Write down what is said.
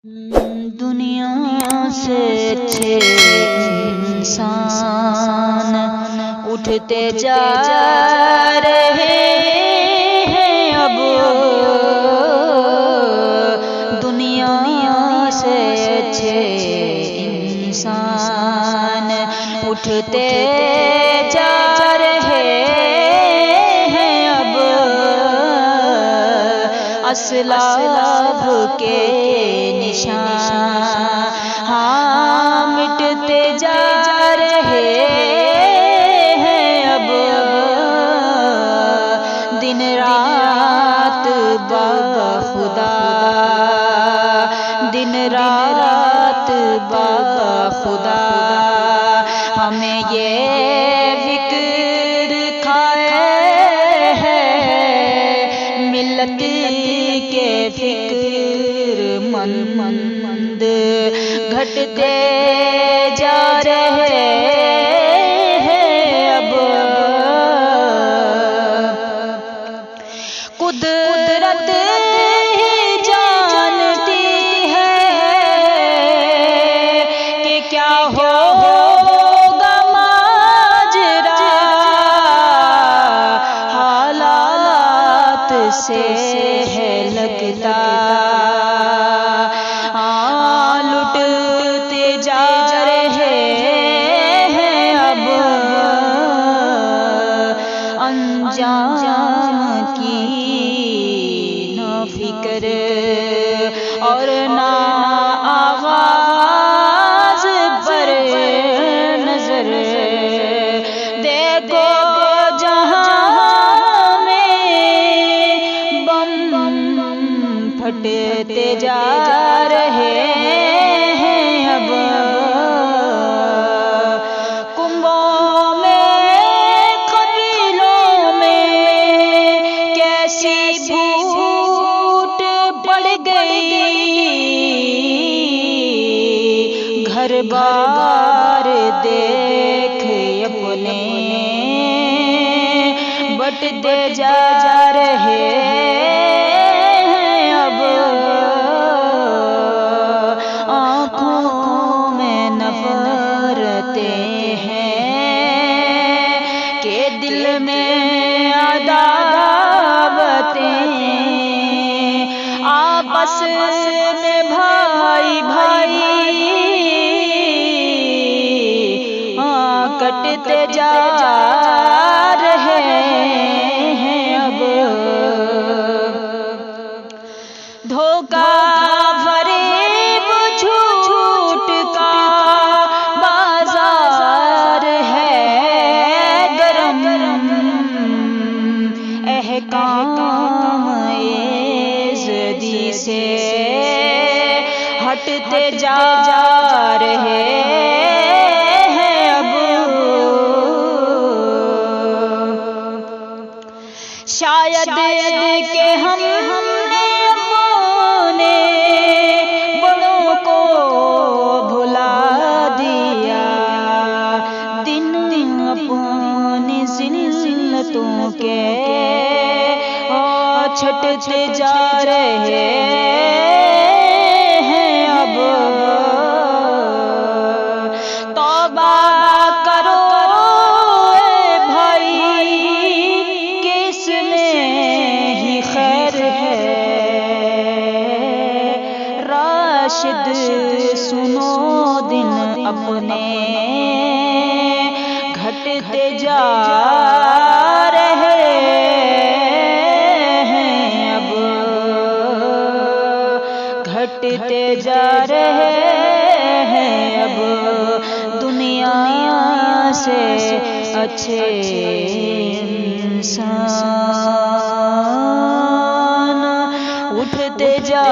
दुनिया से अच्छे इंसान उठते जा रहे हैं अब। दुनिया से अच्छे इंसान उठते जा रहे हैं अब। असलाब के निशान हाँ मिटते जा रहे हैं अब। दिन रात बाखुदा, दिन रात बाखुदा हमें ये फिक्र खाए है मिल्लत के फिक्र मंद घटते जा रहे हैं अब। कुदरत ही जानती है कि क्या होगा माजरा, हालात से है लगता लुटते जा रहे हैं अब। अनजान की ना फिक्र और ना आवाज पर नजर। देखो जहां में बम फटते जा रहे हैं अब। कुंभों में कबीलों में कैसी भूत पड़ गई। घर बार देख अपने बटते जा रहे हैं अब। आँखों में नफरतें हैं कि दिल में अदावतें। आपस में भाई भाई कटते जा रहे हैं अब। धोखा फरेब झूठ का बाजार है गरम। अहकाम इज़्ज़ती से हटते जा रहे हैं अब। शायद के हमने अपने बड़ों को भुला दिया। दिन अपनी जिल्लतों के छटते जा रहे हैं अब। तौबा करो ए भाई किसमें ही खैर है। राशिद सुनो दिन अपने घटते जा रहे हैं अब। घटते जा रहे हैं अब। दुनिया से अच्छे इंसान उठते जा